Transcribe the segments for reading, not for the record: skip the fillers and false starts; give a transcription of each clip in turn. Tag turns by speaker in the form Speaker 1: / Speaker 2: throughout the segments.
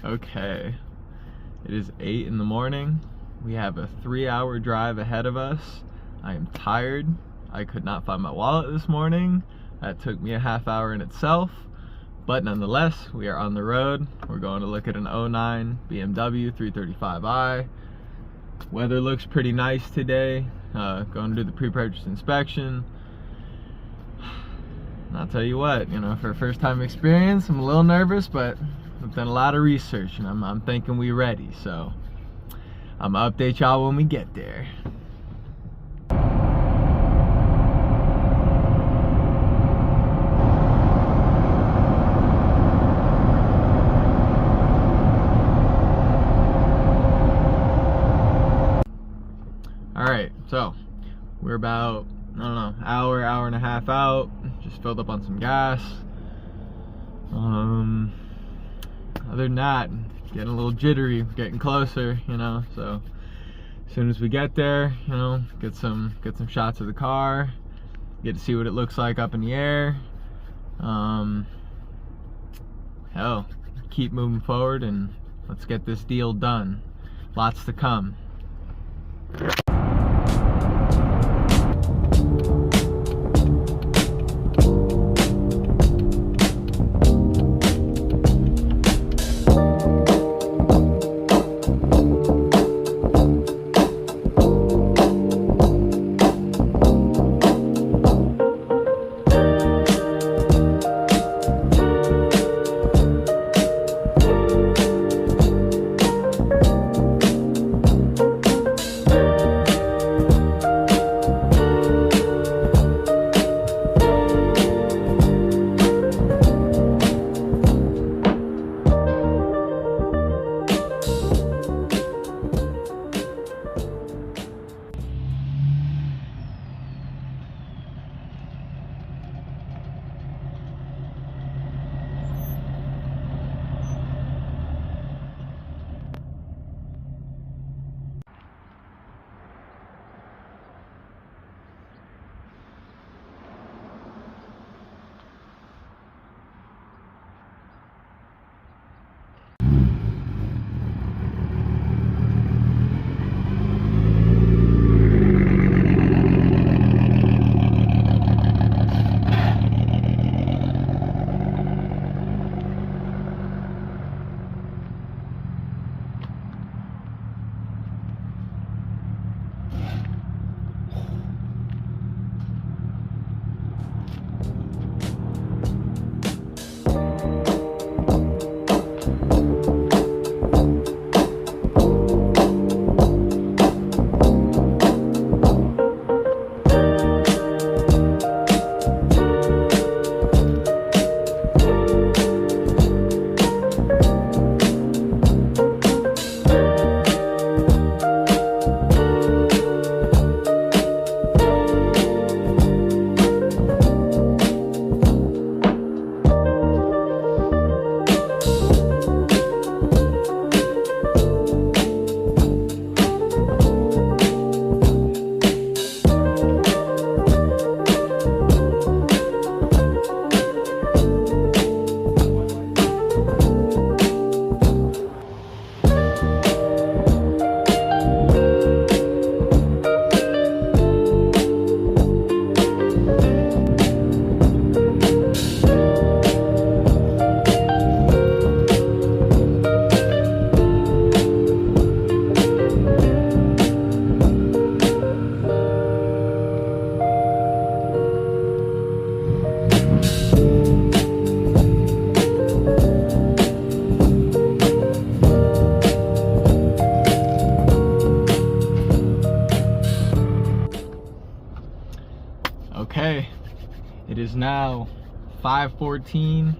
Speaker 1: Okay, it is 8 in the morning. We have a 3-hour drive ahead of us. I am tired. I could not find my wallet this morning. That took me a half hour in itself. But nonetheless, we are on the road. We're going to look at an '09 BMW 335i. Weather looks pretty nice today. Going to do the pre-purchase inspection. And I'll tell you what, for a first time experience, I'm a little nervous, but I've done a lot of research and I'm thinking we're ready. So I'm gonna update y'all when we get there. Alright, so we're about, I don't know, hour and a half out. Just filled up on some gas. Other than that, getting a little jittery, getting closer, so as soon as we get there, get some shots of the car, get to see what it looks like up in the air. Hell, keep moving forward and let's get this deal done. Lots to come. Okay, it is now 5:14.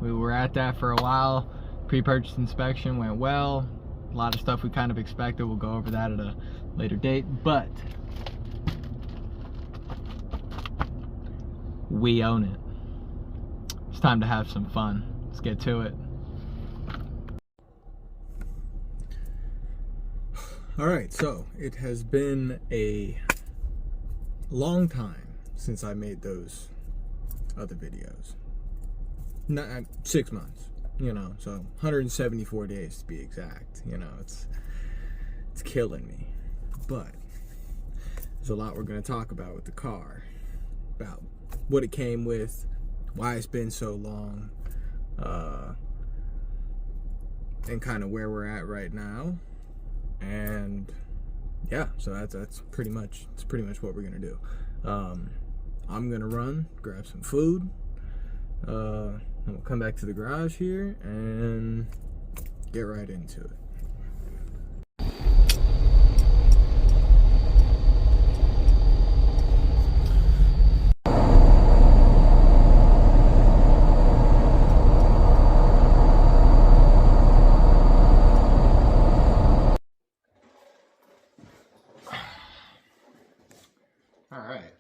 Speaker 1: We were at that for a while. Pre-purchase inspection went well. A lot of stuff we kind of expected. We'll go over that at a later date, but we own it. It's time to have some fun. Let's get to it. All right, so it has been a long time since I made those other videos. 6 months. you know, so 174 days to be exact. You know, it's killing me. But there's a lot we're going to talk about with the car, about what it came with, why it's been so long, and kind of where we're at right now. And yeah, so that's pretty much what we're gonna do. I'm gonna run, grab some food, and we'll come back to the garage here and get right into it. Alright,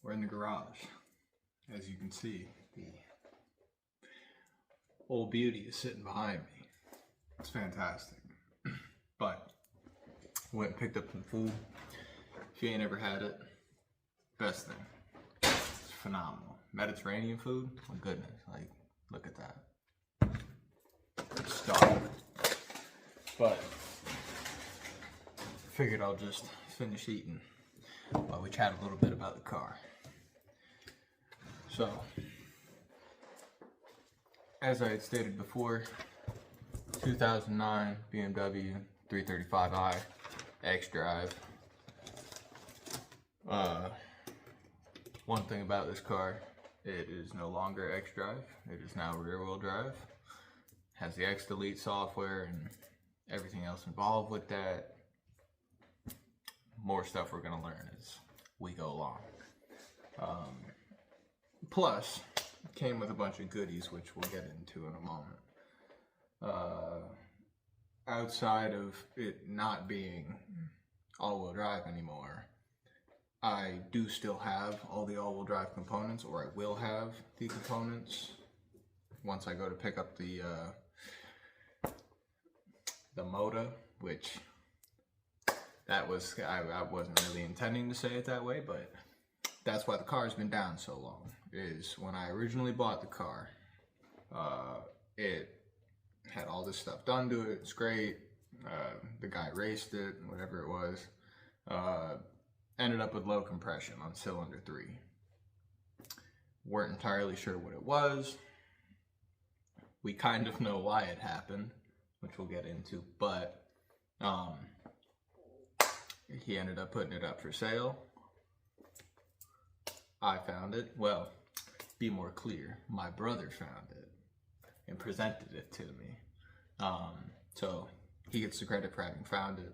Speaker 1: we're in the garage. As you can see, the old beauty is sitting behind me. It's fantastic. But went and picked up some food. If you ain't ever had it, best thing. It's phenomenal. Mediterranean food, my goodness, like, look at that. Starving. But figured I'll just finish eating while we chat a little bit about the car. So, as I had stated before, 2009 BMW 335i X-Drive. One thing about this car, it is no longer X-Drive. It is now rear-wheel drive. Has the X-Delete software and everything else involved with that. More stuff we're going to learn as we go along. Plus, it came with a bunch of goodies, which we'll get into in a moment. Outside of it not being all-wheel drive anymore, I do still have all the all-wheel drive components, or I will have the components once I go to pick up the motor, which that was, I wasn't really intending to say it that way, but that's why the car's been down so long. Is when I originally bought the car, it had all this stuff done to it. It's great. The guy raced it, whatever it was. Ended up with low compression on cylinder 3. Weren't entirely sure what it was. We kind of know why it happened, which we'll get into, but he ended up putting it up for sale. I found it. Well, be more clear, my brother found it and presented it to me. So he gets the credit for having found it.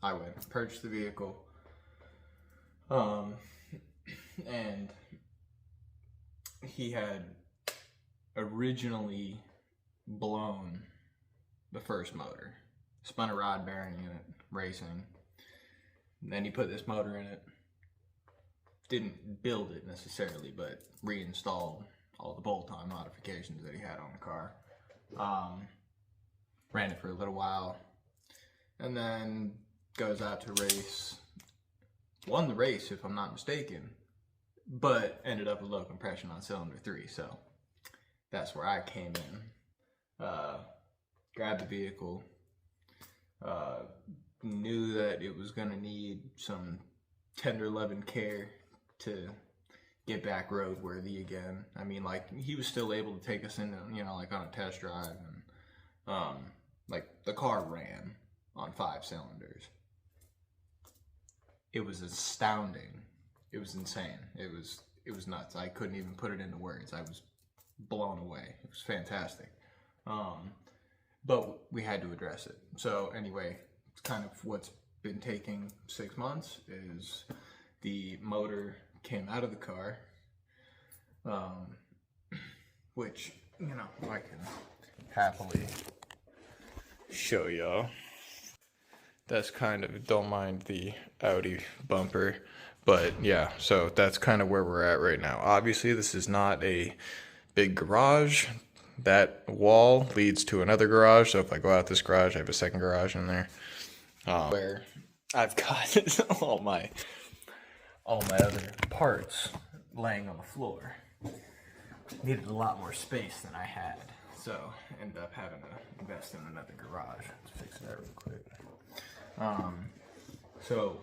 Speaker 1: I went and purchased the vehicle. And he had originally blown the first motor, spun a rod bearing in it, racing. And then he put this motor in it. Didn't build it necessarily, but reinstalled all the bolt-on modifications that he had on the car. Ran it for a little while, and then goes out to race. Won the race, if I'm not mistaken, but ended up with low compression on cylinder 3, so that's where I came in. Grabbed the vehicle, knew that it was going to need some tender loving care to get back roadworthy again. I mean, like, he was still able to take us into, you know, like on a test drive, and like the car ran on 5 cylinders. It was astounding. It was insane. It was nuts. I couldn't even put it into words. I was blown away. It was fantastic. But we had to address it. So anyway, it's kind of what's been taking 6 months is the motor came out of the car, which, you know, I can happily show y'all. That's kind of, don't mind the Audi bumper, but yeah, so that's kind of where we're at right now. Obviously, this is not a big garage. That wall leads to another garage, so if I go out this garage, I have a second garage in there, where I've got all my other parts laying on the floor. needed a lot more space than I had. So ended up having to invest in another garage. Let's fix that real quick. So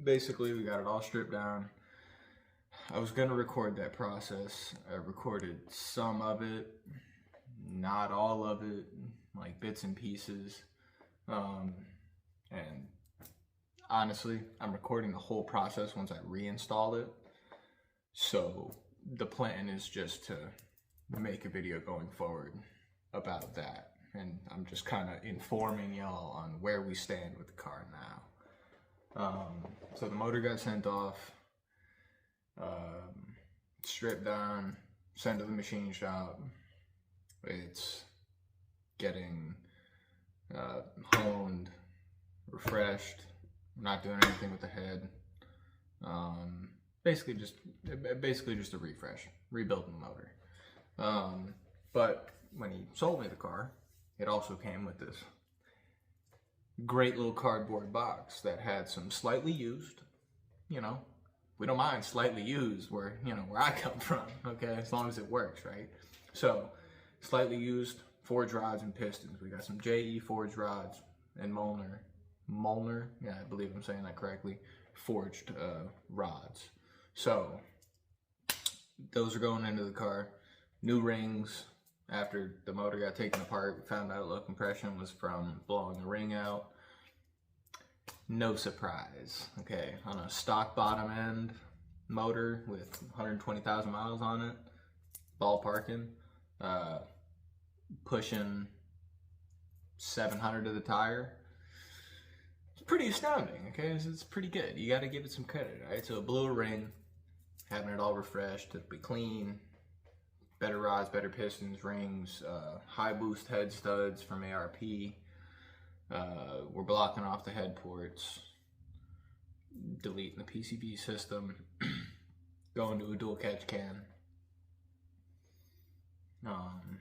Speaker 1: basically we got it all stripped down. I was gonna record that process. I recorded some of it, not all of it, like bits and pieces. And honestly, I'm recording the whole process once I reinstall it. So the plan is just to make a video going forward about that. And I'm just kind of informing y'all on where we stand with the car now. So the motor got sent off, stripped down, sent to the machine shop. It's getting honed, refreshed, not doing anything with the head. Basically just a refresh, rebuilding the motor. But when he sold me the car, it also came with this great little cardboard box that had some slightly used, you know, we don't mind slightly used where, you know, where I come from, okay, as long as it works, right? So, slightly used forged rods and pistons. We got some JE forged rods and Molnar, yeah, I believe I'm saying that correctly, forged rods. So, those are going into the car. New rings. After the motor got taken apart, we found out low compression was from blowing the ring out. No surprise, okay? On a stock bottom end motor with 120,000 miles on it, ballparking, pushing 700 to the tire. It's pretty astounding, okay? It's pretty good. You gotta give it some credit, right? So it blew a ring, having it all refreshed, it'll be clean. Better rods, better pistons, rings, high boost head studs from ARP. We're blocking off the head ports, deleting the PCB system, going to a dual catch can. And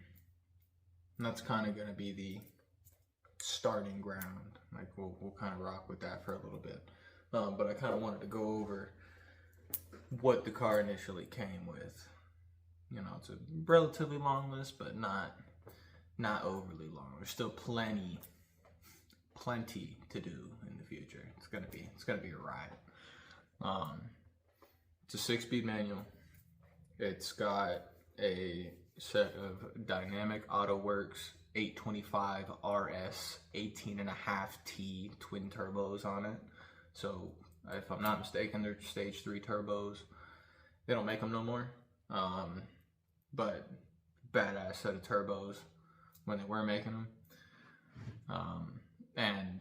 Speaker 1: that's kind of going to be the starting ground. Like we'll kind of rock with that for a little bit. But I kind of wanted to go over what the car initially came with. You know, it's a relatively long list, but not overly long. There's still plenty to do in the future. It's gonna be a ride. It's a 6-speed manual. It's got a set of Dynamic AutoWorks 825 RS 18.5T twin turbos on it. So if I'm not mistaken, they're stage 3 turbos. They don't make them no more. But badass set of turbos when they were making them. And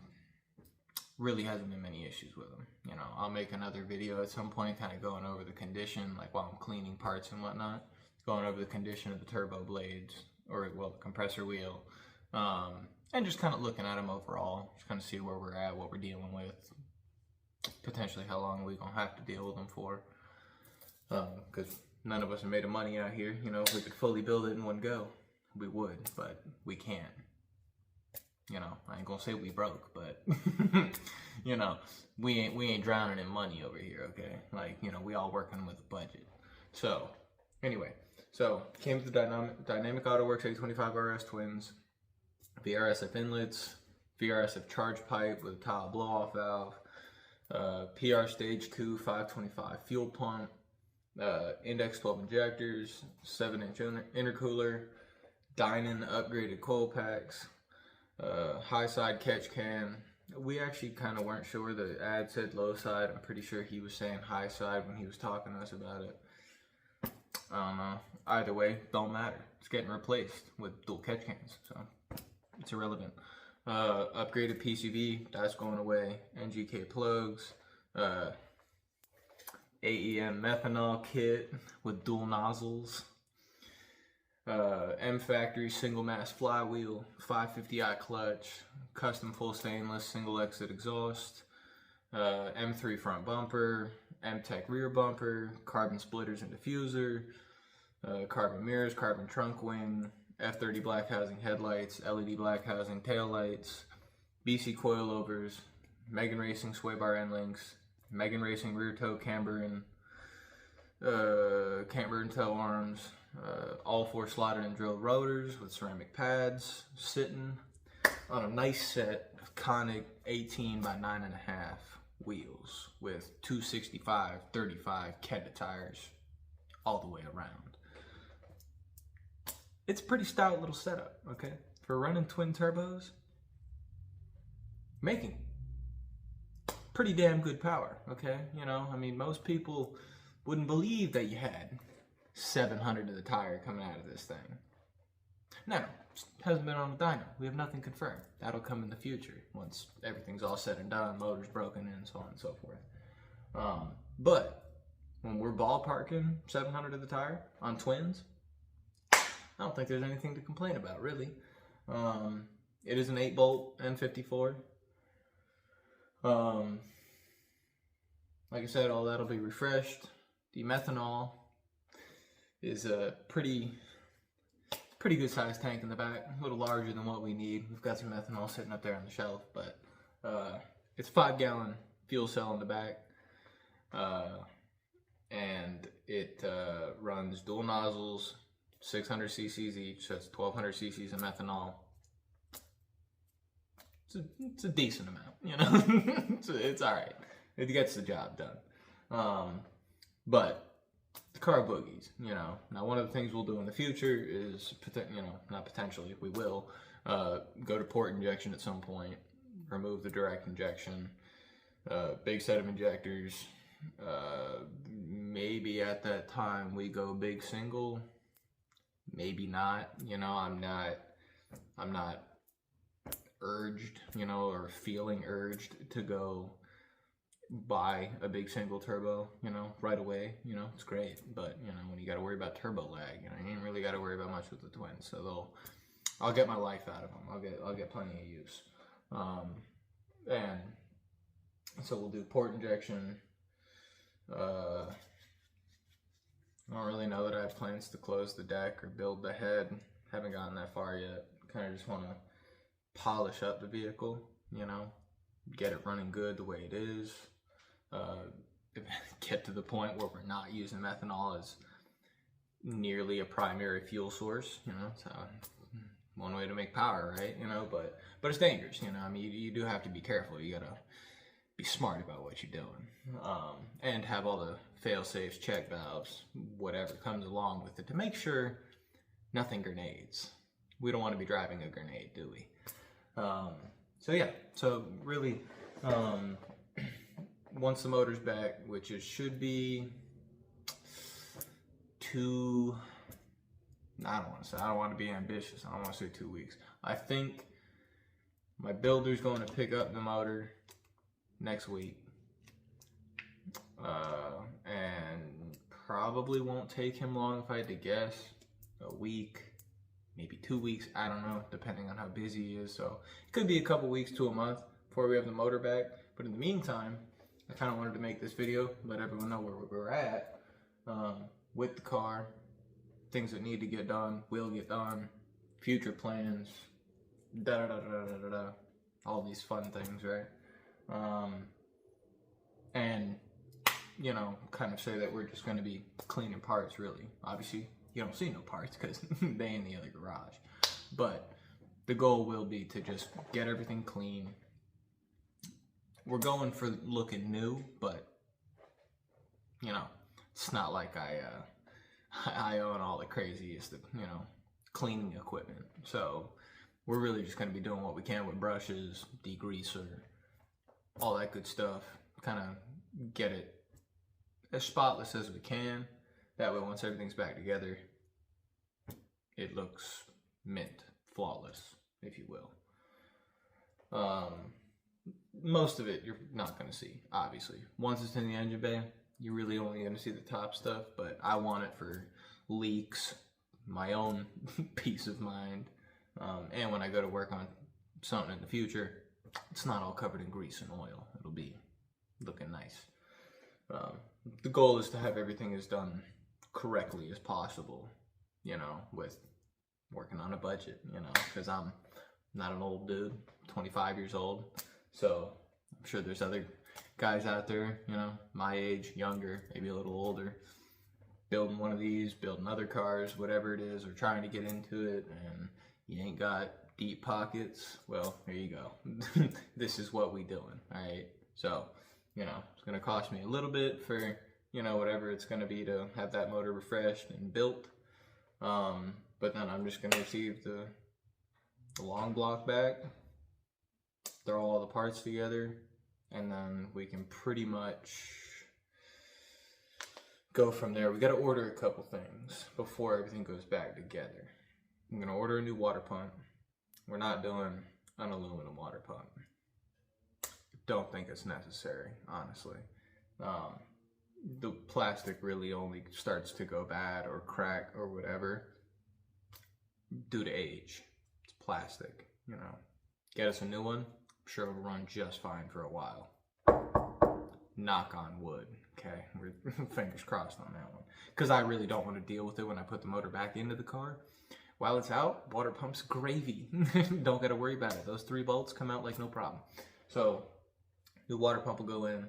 Speaker 1: really hasn't been many issues with them. You know, I'll make another video at some point kind of going over the condition, like while I'm cleaning parts and whatnot, going over the condition of the turbo blades, or well, the compressor wheel, and just kind of looking at them overall, just kind of see where we're at, what we're dealing with, potentially how long we're going to have to deal with them for. Because none of us are made of money out here. You know, if we could fully build it in one go, we would, but we can't. You know, I ain't gonna say we broke, but you know, we ain't drowning in money over here, okay? Like, you know, we all working with a budget. So, anyway, so came with the Dynamic AutoWorks 825 RS twins, VRSF inlets, VRSF charge pipe with a tile blow-off valve, PR stage 2 525 fuel pump, Index 12 injectors, 7-inch intercooler, Dynon upgraded coil packs, high side catch can. We actually kind of weren't sure. The ad said low side. I'm pretty sure he was saying high side when he was talking to us about it. I don't know. Either way, don't matter. It's getting replaced with dual catch cans, so it's irrelevant. Upgraded PCB, that's going away. NGK plugs. AEM methanol kit with dual nozzles. M Factory single mass flywheel, 550i clutch, custom full stainless single exit exhaust, M3 front bumper, M-Tech rear bumper, carbon splitters and diffuser, carbon mirrors, carbon trunk wing, F30 black housing headlights, LED black housing taillights, BC coilovers, Megan Racing sway bar end links, Megan Racing rear toe camber and camber and tail arms, all 4 slotted and drilled rotors with ceramic pads, sitting on a nice set of conic 18 by 9.5 wheels with 265 35 Kenda tires all the way around. It's a pretty stout little setup, okay? For running twin turbos, making pretty damn good power, okay? You know, I mean, most people wouldn't believe that you had 700 to the tire coming out of this thing. No, hasn't been on the dyno. We have nothing confirmed. That'll come in the future once everything's all said and done, motor's broken in, so on and so forth. But when we're ballparking 700 to the tire on twins, I don't think there's anything to complain about, really. It is an 8-bolt N54. Like I said, all that'll be refreshed. The methanol is a pretty good sized tank in the back, a little larger than what we need. We've got some methanol sitting up there on the shelf, but it's a 5-gallon fuel cell in the back, and it runs dual nozzles, 600 cc's each, so it's 1200 cc's of methanol. It's a decent amount, you know. it's all right. It gets the job done. But the car boogies, you know. Now, one of the things we'll do in the future is, you know, not potentially, we will go to port injection at some point, remove the direct injection, big set of injectors. Maybe at that time we go big single. Maybe not. You know, I'm not urged, you know, or feeling urged to go buy a big single turbo, you know, right away. You know, it's great, but you know, when you got to worry about turbo lag, you know, you ain't really got to worry about much with the twins. So I'll get my life out of them. I'll get plenty of use. And so we'll do port injection. I don't really know that I have plans to close the deck or build the head. Haven't gotten that far yet. Kind of just want to polish up the vehicle, you know, get it running good the way it is. Get to the point where we're not using methanol as nearly a primary fuel source, you know. So one way to make power, right? You know, but it's dangerous, you know. I mean, you do have to be careful. You gotta be smart about what you're doing, and have all the fail-safes, check valves, whatever comes along with it to make sure nothing grenades. We don't want to be driving a grenade, do we? So yeah, so really, once the motor's back, which it should be I don't want to be ambitious. I don't want to say 2 weeks. I think my builder's going to pick up the motor next week, and probably won't take him long, if I had to guess, a week, maybe 2 weeks, I don't know, depending on how busy he is. So it could be a couple weeks to a month before we have the motor back. But in the meantime, I kind of wanted to make this video, let everyone know where we're at with the car, things that need to get done, will get done, future plans, all these fun things, right? And, you know, kind of say that we're just going to be cleaning parts, really. Obviously, you don't see no parts because they in the other garage. But the goal will be to just get everything clean. We're going for looking new, but, you know, it's not like I own all the craziest, you know, cleaning equipment. So we're really just going to be doing what we can with brushes, degreaser, all that good stuff. Kind of get it as spotless as we can. That way, once everything's back together, it looks mint, flawless, if you will. Most of it you're not going to see, obviously. Once it's in the engine bay, you're really only going to see the top stuff, but I want it for leaks, my own peace of mind, and when I go to work on something in the future, it's not all covered in grease and oil. It'll be looking nice. The goal is to have everything as done correctly as possible, you know, with working on a budget, you know, because I'm not an old dude, 25 years old, so I'm sure there's other guys out there, you know, my age, younger, maybe a little older, building one of these, building other cars, whatever it is, or trying to get into it, and you ain't got deep pockets, well, there you go. This is what we doing, all right? So, you know, it's gonna cost me a little bit for, you know, whatever it's gonna be to have that motor refreshed and built. But then I'm just gonna receive the long block back, throw all the parts together, and then we can pretty much go from there. We got to order a couple things before everything goes back together. I'm gonna order a new water pump. We're not doing an aluminum water pump. Don't think it's necessary, honestly. The plastic really only starts to go bad or crack or whatever due to age. It's plastic, you know. Get us a new one, I'm sure it'll run just fine for a while. Knock on wood, okay? We're fingers crossed on that one. Because I really don't want to deal with it when I put the motor back into the car. While it's out, water pump's gravy. Don't gotta worry about it. Those 3 bolts come out like no problem. So, the water pump will go in.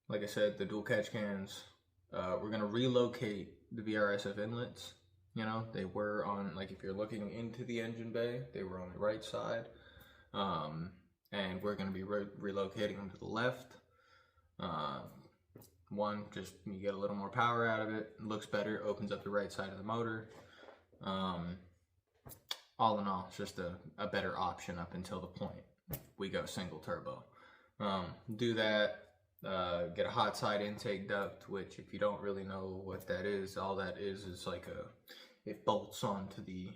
Speaker 1: Like I said, the dual catch cans. We're gonna relocate the VRSF inlets. You know, they were on, like if you're looking into the engine bay, they were on the right side. And we're gonna be relocating them to the left. One, just you get a little more power out of it, looks better, opens up the right side of the motor. All in all, it's just a better option up until the point we go single turbo. Do that, get a hot side intake duct, which if you don't really know what that is, all that is like it bolts onto the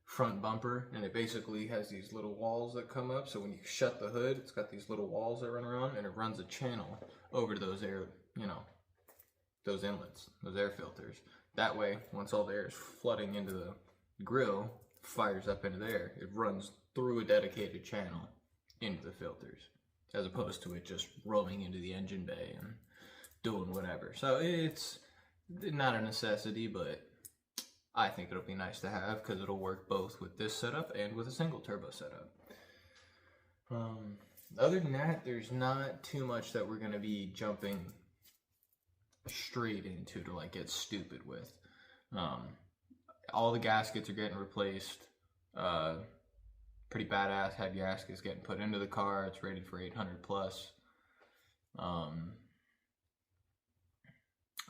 Speaker 1: front bumper, and it basically has these little walls that come up, so when you shut the hood, it's got these little walls that run around, and it runs a channel over to those air, you know, those inlets, those air filters. That way, once all the air is flooding into the grill, fires up into there, it runs through a dedicated channel into the filters, as opposed to it just rolling into the engine bay and doing whatever. So it's not a necessity, but I think it'll be nice to have because it'll work both with this setup and with a single turbo setup. Other than that, there's not too much that we're going to be jumping straight into to like get stupid with. All the gaskets are getting replaced. Pretty badass head gaskets getting put into the car. It's rated for 800 plus. I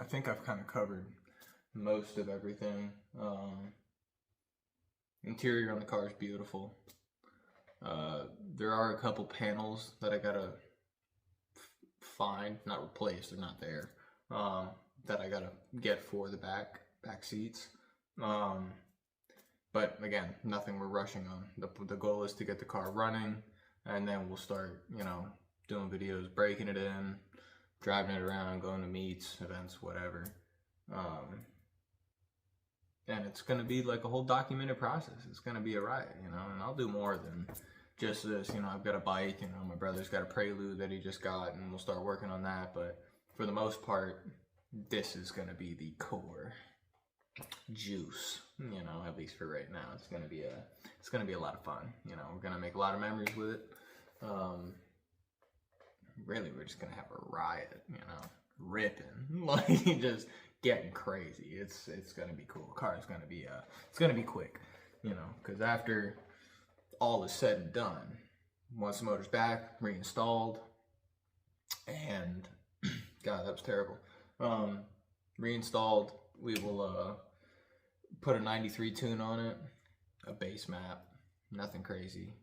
Speaker 1: think I've kind of covered most of everything. Interior on the car is beautiful. There are a couple panels that I gotta find, not replace, they're not there, that I gotta get for the back seats. But again, nothing we're rushing on. The goal is to get the car running, and then we'll start, you know, doing videos, breaking it in, driving it around, going to meets, events, whatever. And it's going to be like a whole documented process. It's going to be a riot, you know, and I'll do more than just this. You know, I've got a bike, you know, my brother's got a Prelude that he just got, and we'll start working on that. But for the most part, this is going to be the core juice, you know, at least for right now. It's going to be a lot of fun. You know, we're going to make a lot of memories with it. Really, we're just going to have a riot, you know, ripping, like just getting crazy. It's gonna be cool. Car is gonna be it's gonna be quick, you know, because after all is said and done, once the motor's back, reinstalled, and God, that was terrible. Reinstalled, we will put a 93 tune on it, a base map, nothing crazy.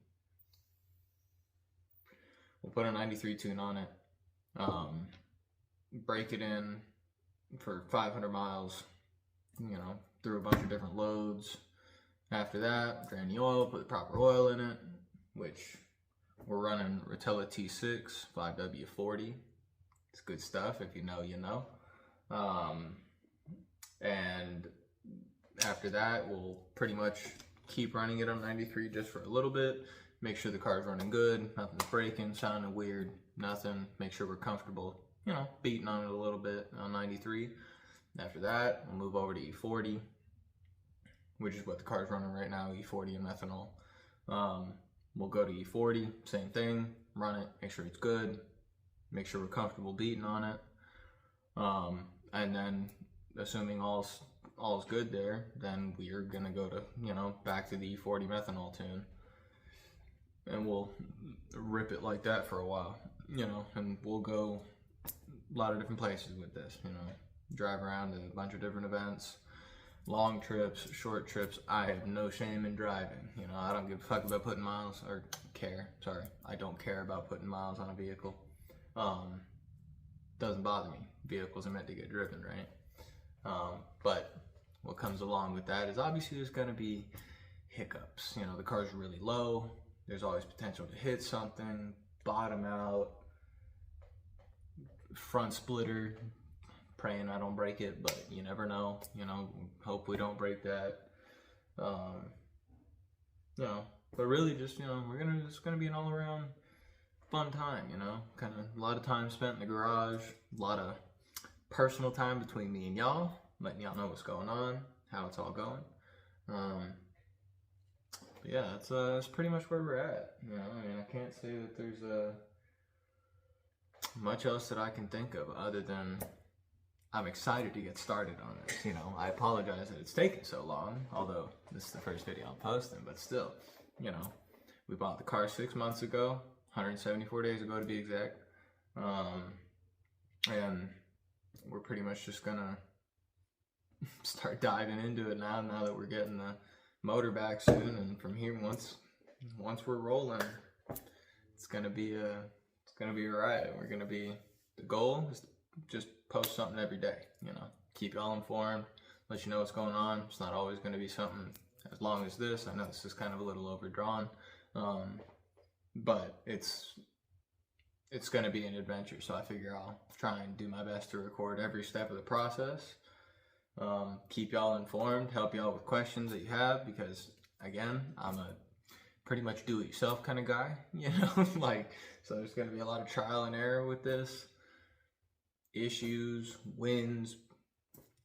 Speaker 1: We'll put a 93 tune on it, break it in for 500 miles, you know, through a bunch of different loads. After that, drain the oil, put the proper oil in it, which we're running Rotella T6 5W40. It's good stuff. If you know, you know. And after that, we'll pretty much keep running it on 93 just for a little bit. Make sure the car's running good, nothing's breaking, sounding weird, nothing. Make sure we're comfortable, you know, beating on it a little bit on 93. After that, we'll move over to E40, which is what the car's running right now, E40 and methanol. We'll go to E40, same thing, run it, make sure it's good, make sure we're comfortable beating on it. And then assuming all's good there, then we are gonna go to, you know, back to the E40 methanol tune, and we'll rip it like that for a while, you know, and we'll go a lot of different places with this, you know, drive around to a bunch of different events, long trips, short trips. I have no shame in driving, you know. I don't give a fuck about putting miles, or I don't care about putting miles on a vehicle. Doesn't bother me. Vehicles are meant to get driven, right? But what comes along with that is obviously there's gonna be hiccups. You know, the car's really low, there's always potential to hit something, bottom out, front splitter, praying I don't break it, but you never know, you know, hope we don't break that. You know, but really just, you know, it's gonna be an all around fun time, you know, kind of a lot of time spent in the garage, a lot of personal time between me and y'all, letting y'all know what's going on, how it's all going. But yeah, that's pretty much where we're at, you know. I mean, I can't say that there's much else that I can think of other than I'm excited to get started on this. You know, I apologize that it's taken so long, although this is the first video I'm posting, but still, you know, we bought the car 6 months ago, 174 days ago to be exact, and we're pretty much just gonna start diving into it now that we're getting the motor back soon, and from here, once we're rolling, it's gonna be a ride. The goal is to just post something every day, you know, keep y'all informed, let you know what's going on. It's not always going to be something as long as this. I know this is kind of a little overdrawn, but it's going to be an adventure, so I figure I'll try and do my best to record every step of the process, keep y'all informed, help y'all with questions that you have, because again, I'm a pretty much do-it-yourself kind of guy, you know, like, so there's going to be a lot of trial and error with this, issues, wins,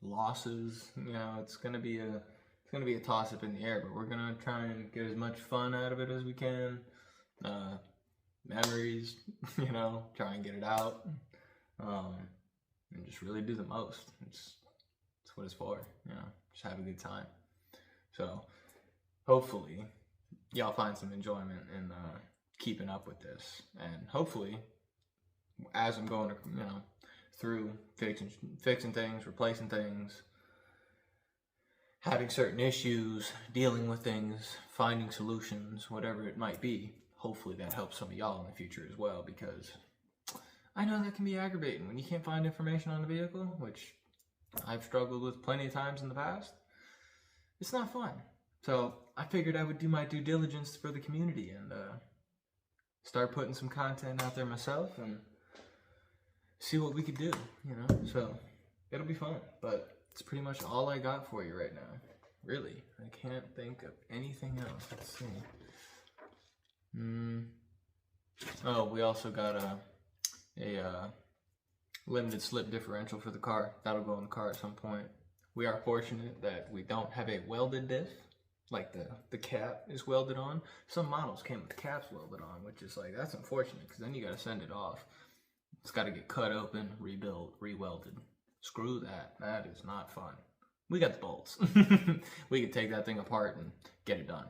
Speaker 1: losses, you know. It's going to be a toss-up in the air, but we're going to try and get as much fun out of it as we can, memories, you know, try and get it out, and just really do the most. It's what it's for, you know, just have a good time. So hopefully y'all find some enjoyment in keeping up with this, and hopefully as I'm going to, you know, through fixing things, replacing things, having certain issues, dealing with things, finding solutions, whatever it might be, hopefully that helps some of y'all in the future as well, because I know that can be aggravating when you can't find information on the vehicle, which I've struggled with plenty of times in the past. It's not fun. So I figured I would do my due diligence for the community and start putting some content out there myself and see what we could do, you know. So it'll be fun, but it's pretty much all I got for you right now. Really, I can't think of anything else. Let's see. Oh, we also got a limited slip differential for the car. That'll go in the car at some point. We are fortunate that we don't have a welded diff, like the cap is welded on. Some models came with the caps welded on, which is like, that's unfortunate, because then you got to send it off. It's got to get cut open, rebuilt, re-welded. Screw that. That is not fun. We got the bolts. We can take that thing apart and get it done.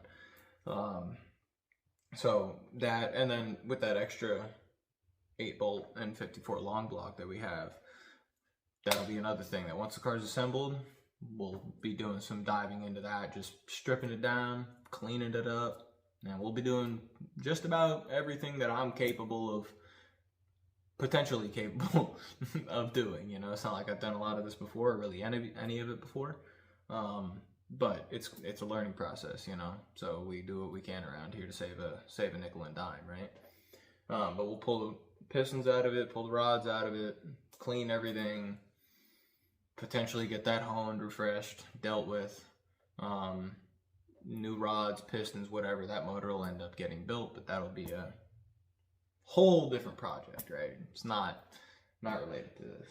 Speaker 1: So that, and then with that extra 8-bolt and 54 long block that we have, that'll be another thing that once the car's assembled, we'll be doing some diving into that, just stripping it down, cleaning it up, and we'll be doing just about everything that I'm potentially capable of doing. You know, it's not like I've done a lot of this before, or really any of it before, but it's a learning process, you know. So we do what we can around here to save a nickel and dime, right? But we'll pull the pistons out of it, pull the rods out of it, clean everything, potentially get that honed, refreshed, dealt with, new rods, pistons, whatever. That motor will end up getting built, but that'll be a whole different project, right? It's not related to this.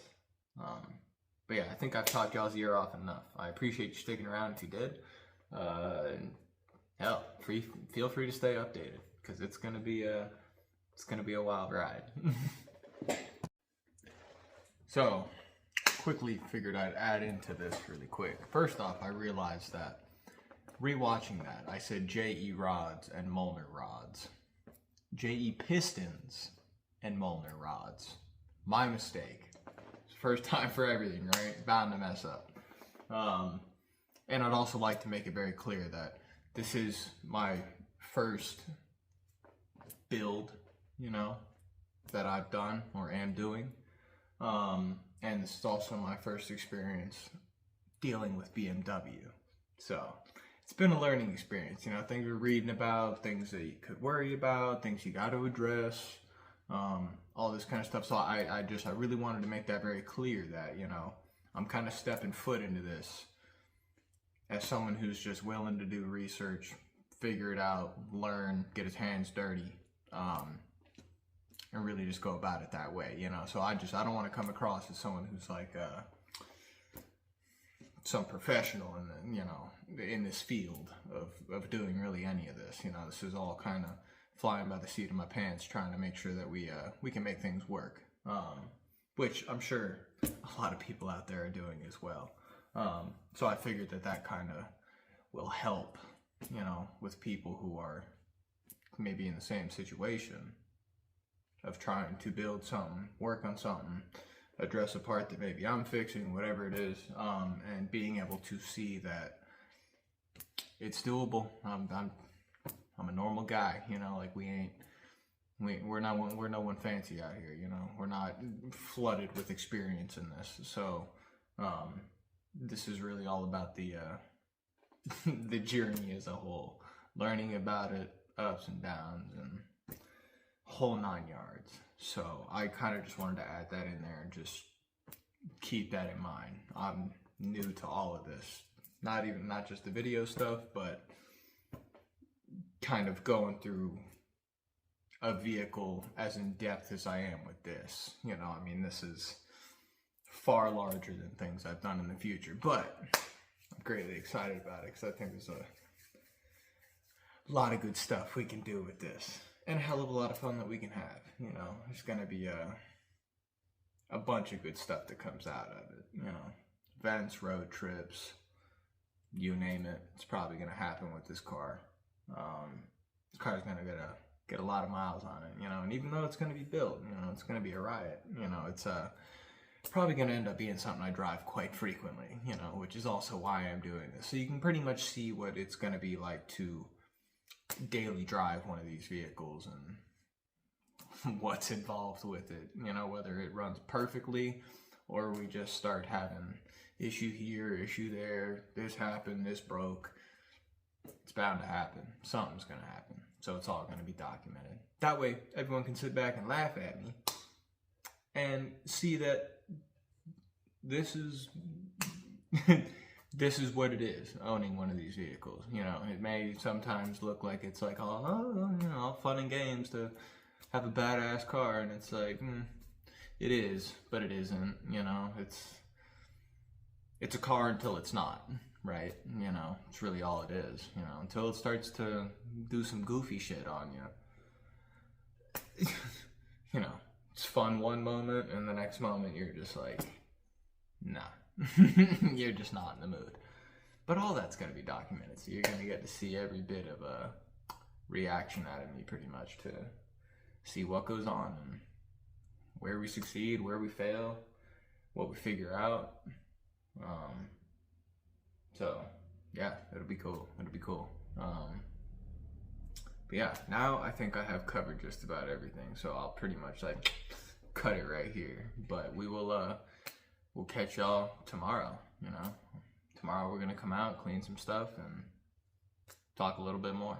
Speaker 1: But yeah, I think I've talked y'all's ear off enough. I appreciate you sticking around if you did. And hell, feel free to stay updated, because it's gonna be a wild ride. So, quickly figured I'd add into this really quick. First off, I realized that rewatching that, I said J.E. rods and Molnar rods. J.E. pistons and Molnar rods. My mistake. It's the first time for everything, right? Bound to mess up. And I'd also like to make it very clear that this is my first build, you know, that I've done or am doing. And this is also my first experience dealing with BMW. So it's been a learning experience, you know, things we're reading about, things that you could worry about, things you got to address, all this kind of stuff. So I really wanted to make that very clear that, you know, I'm kind of stepping foot into this as someone who's just willing to do research, figure it out, learn, get his hands dirty, and really just go about it that way, you know. So I don't want to come across as someone who's like some professional in the, you know, in this field of doing really any of this. You know, this is all kind of flying by the seat of my pants, trying to make sure that we can make things work, which I'm sure a lot of people out there are doing as well. So I figured that kind of will help, you know, with people who are maybe in the same situation of trying to build something, work on something, address a part that maybe I'm fixing, whatever it is, and being able to see that it's doable. I'm a normal guy, you know, like we're no one fancy out here, you know. We're not flooded with experience in this. So this is really all about the the journey as a whole, learning about it, ups and downs, and whole 9 yards. So I kind of just wanted to add that in there and just keep that in mind. I'm new to all of this, not just the video stuff, but kind of going through a vehicle as in depth as I am with this. You know, I mean, this is far larger than things I've done in the future, but I'm greatly excited about it because I think there's a lot of good stuff we can do with this, and a hell of a lot of fun that we can have. You know, there's gonna be a bunch of good stuff that comes out of it. You know, events, road trips, you name it. It's probably gonna happen with this car. This car's gonna get a lot of miles on it. You know, and even though it's gonna be built, you know, it's gonna be a riot. You know, it's probably going to end up being something I drive quite frequently, you know, which is also why I'm doing this. So you can pretty much see what it's going to be like to daily drive one of these vehicles and what's involved with it, you know, whether it runs perfectly or we just start having issue here, issue there, this happened, this broke. It's bound to happen. Something's going to happen. So it's all going to be documented. That way everyone can sit back and laugh at me and see that this is this is what it is, owning one of these vehicles. You know, it may sometimes look like it's like all, you know, all fun and games to have a badass car, and it's like it is, but it isn't. You know, it's a car until it's not, right? You know, it's really all it is. You know, until it starts to do some goofy shit on you. You know, it's fun one moment, and the next moment you're just like, nah. You're just not in the mood. But all that's going to be documented, so you're going to get to see every bit of a reaction out of me, pretty much, to see what goes on and where we succeed, where we fail, what we figure out. So yeah, it'll be cool. It'll be cool. But yeah, now I think I have covered just about everything, so I'll pretty much like cut it right here. But we will we'll catch y'all tomorrow. You know, tomorrow we're gonna come out, clean some stuff, and talk a little bit more.